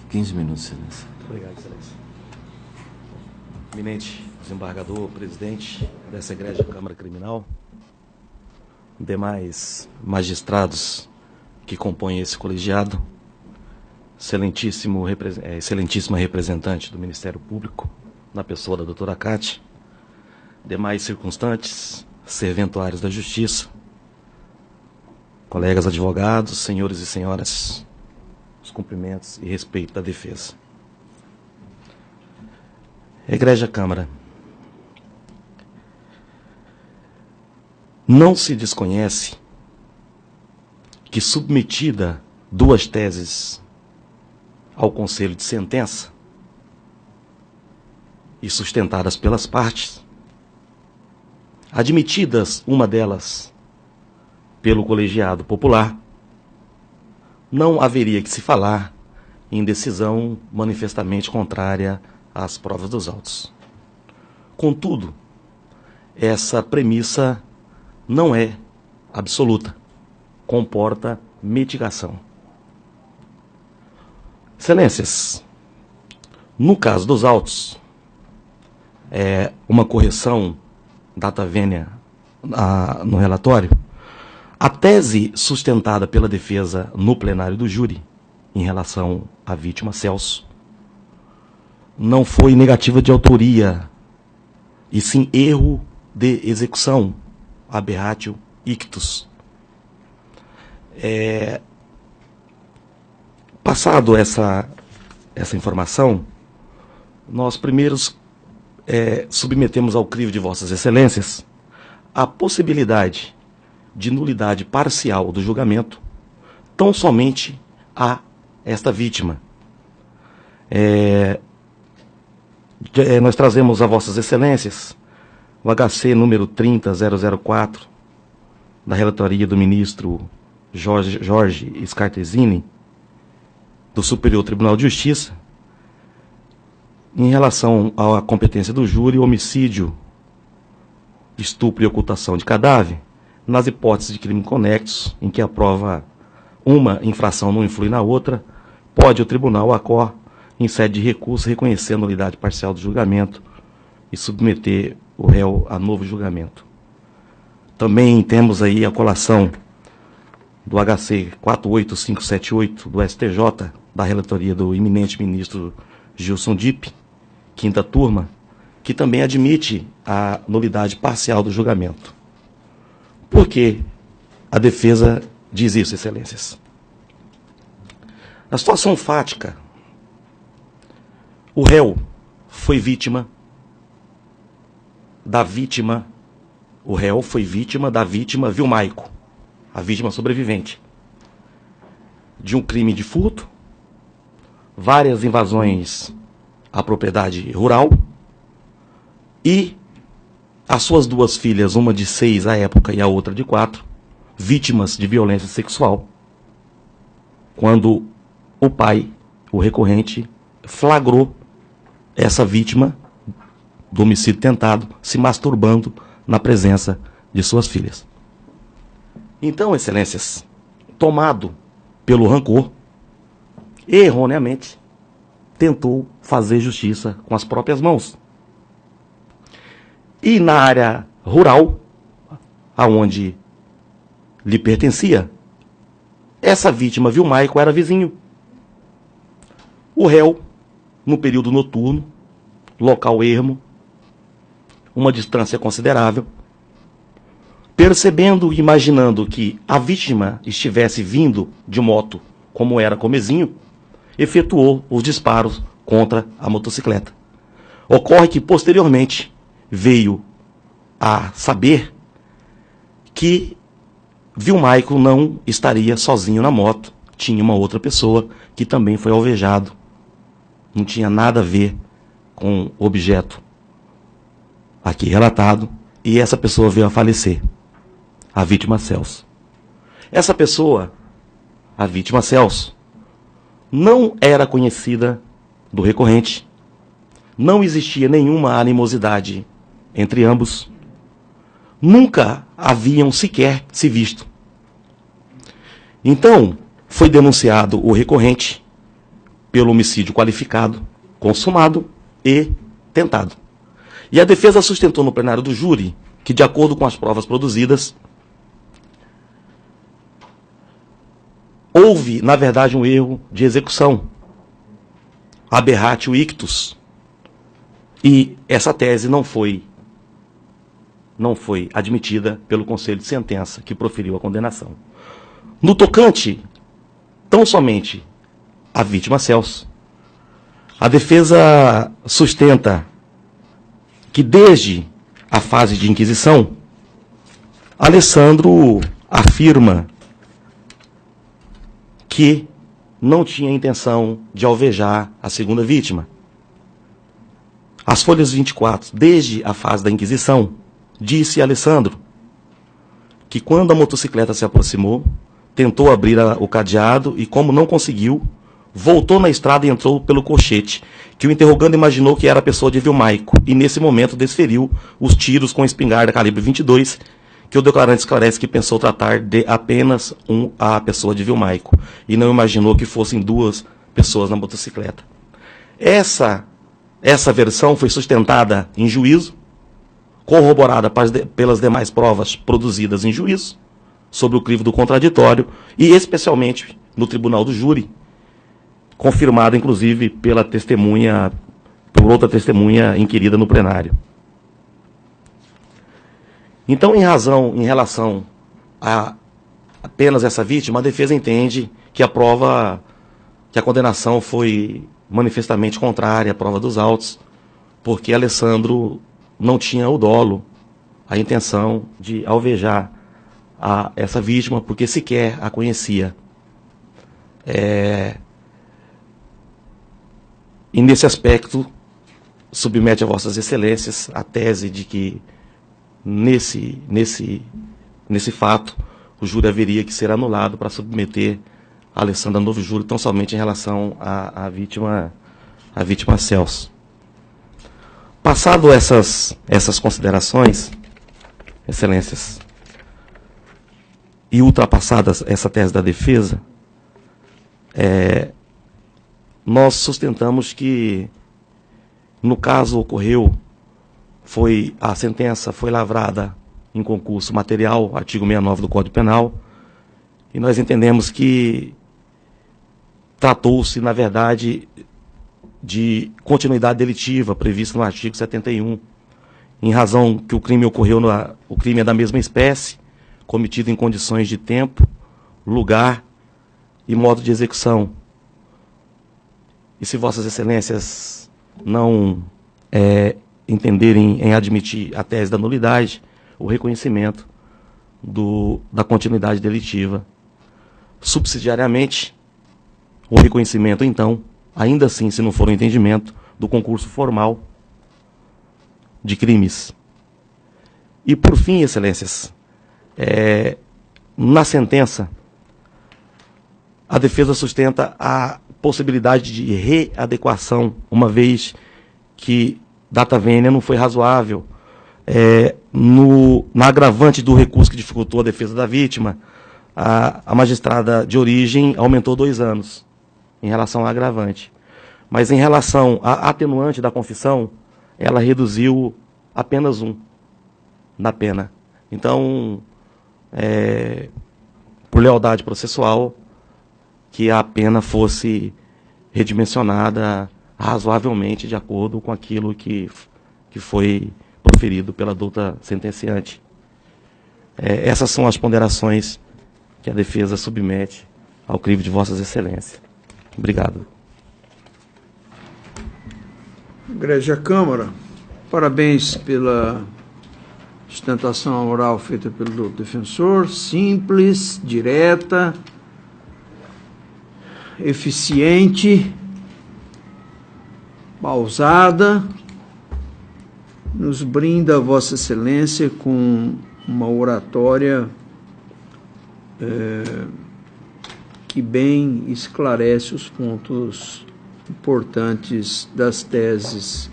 15 minutos, excelência. Obrigado, excelência. Eminente desembargador, presidente dessa Egrégia Câmara Criminal, demais magistrados que compõem esse colegiado, excelentíssima representante do Ministério Público, na pessoa da doutora Cátia, demais circunstantes, serventuários da Justiça, colegas advogados, senhores e senhoras, os cumprimentos e respeito da defesa. Egrégia Câmara, não se desconhece que, submetida duas teses ao Conselho de Sentença e sustentadas pelas partes, admitidas uma delas pelo colegiado popular, não haveria que se falar em decisão manifestamente contrária às provas dos autos. Contudo, essa premissa não é absoluta, comporta mitigação. Excelências, no caso dos autos, uma correção data vênia no relatório, a tese sustentada pela defesa no plenário do júri em relação à vítima Celso não foi negativa de autoria, e sim erro de execução, aberratio ictus. Passado essa informação, nós primeiros submetemos ao crivo de vossas excelências a possibilidade de nulidade parcial do julgamento tão somente a esta vítima. Nós trazemos a vossas excelências o HC número 30004 da relatoria do ministro Jorge Scartesini, do Superior Tribunal de Justiça, em relação à competência do júri, homicídio, estupro e ocultação de cadáver, nas hipóteses de crime conexo, em que a prova uma infração não influi na outra, pode o tribunal acor, em sede de recurso, reconhecer a nulidade parcial do julgamento e submeter o réu a novo julgamento. Também temos aí a colação do HC 48578 do STJ, da relatoria do eminente ministro Gilson Dipp, quinta turma, que também admite a nulidade parcial do julgamento. Por que a defesa diz isso, excelências? Na situação fática, o réu foi vítima da vítima, o réu foi vítima da vítima Vilmaico, a vítima sobrevivente, de um crime de furto, várias invasões à propriedade rural e as suas duas filhas, uma de 6 à época e a outra de 4, vítimas de violência sexual, quando o pai, o recorrente, flagrou essa vítima do homicídio tentado se masturbando na presença de suas filhas. Então, excelências, tomado pelo rancor, erroneamente tentou fazer justiça com as próprias mãos. E na área rural, aonde lhe pertencia, essa vítima, Vilmaico, era vizinho. O réu, no período noturno, local ermo, uma distância considerável, percebendo e imaginando que a vítima estivesse vindo de moto, como era comezinho, efetuou os disparos contra a motocicleta. Ocorre que, posteriormente, veio a saber que Vilmaico não estaria sozinho na moto, tinha uma outra pessoa que também foi alvejado. Não tinha nada a ver com o objeto aqui relatado, e essa pessoa veio a falecer, a vítima Celso. Essa pessoa, a vítima Celso, não era conhecida do recorrente, não existia nenhuma animosidade entre ambos, nunca haviam sequer se visto. Então, foi denunciado o recorrente pelo homicídio qualificado, consumado e tentado. E a defesa sustentou no plenário do júri que, de acordo com as provas produzidas, houve, na verdade, um erro de execução, aberratio ictus, e essa tese não foi admitida pelo Conselho de Sentença, que proferiu a condenação. No tocante, tão somente à vítima Celso, a defesa sustenta que, desde a fase de inquisição, Alessandro afirma que não tinha intenção de alvejar a segunda vítima. As folhas 24, desde a fase da inquisição, disse Alessandro que, quando a motocicleta se aproximou, tentou abrir o cadeado e, como não conseguiu, voltou na estrada e entrou pelo colchete, que o interrogando imaginou que era a pessoa de Vilmaico, e nesse momento desferiu os tiros com espingarda calibre 22, que o declarante esclarece que pensou tratar de apenas a pessoa de Vilmaico, e não imaginou que fossem duas pessoas na motocicleta. Essa versão foi sustentada em juízo, corroborada pelas demais provas produzidas em juízo, sobre o crivo do contraditório, e especialmente no tribunal do júri, confirmada inclusive por outra testemunha inquirida no plenário. Então, em relação a apenas essa vítima, a defesa entende que a condenação foi manifestamente contrária à prova dos autos, porque Alessandro não tinha o dolo, a intenção de alvejar essa vítima, porque sequer a conhecia. E nesse aspecto, submete a vossas excelências a tese de que, nesse fato, o júri haveria que ser anulado para submeter a Alessandro a novo júri, tão somente em relação à vítima Celso. Passado essas considerações, excelências, e ultrapassadas essa tese da defesa, nós sustentamos que, no caso ocorreu, a sentença foi lavrada em concurso material, artigo 69 do Código Penal, e nós entendemos que tratou-se, na verdade, de continuidade delitiva prevista no artigo 71, em razão que o crime o crime é da mesma espécie, cometido em condições de tempo, lugar e modo de execução. E se vossas excelências não entenderem em admitir a tese da nulidade, o reconhecimento da continuidade delitiva. Subsidiariamente, o reconhecimento, então, ainda assim, se não for um entendimento, do concurso formal de crimes. E, por fim, excelências, na sentença, a defesa sustenta a possibilidade de readequação, uma vez que data vênia não foi razoável. Na agravante do recurso que dificultou a defesa da vítima, a magistrada de origem aumentou 2 anos em relação à agravante. Mas em relação à atenuante da confissão, ela reduziu apenas 1 na pena. Então, por lealdade processual, que a pena fosse redimensionada razoavelmente de acordo com aquilo que foi proferido pela douta sentenciante. Essas são as ponderações que a defesa submete ao crivo de vossas excelências. Obrigado. Egrégia Câmara, parabéns pela sustentação oral feita pelo defensor, simples, direta, eficiente, pausada, nos brinda a Vossa Excelência com uma oratória que bem esclarece os pontos importantes das teses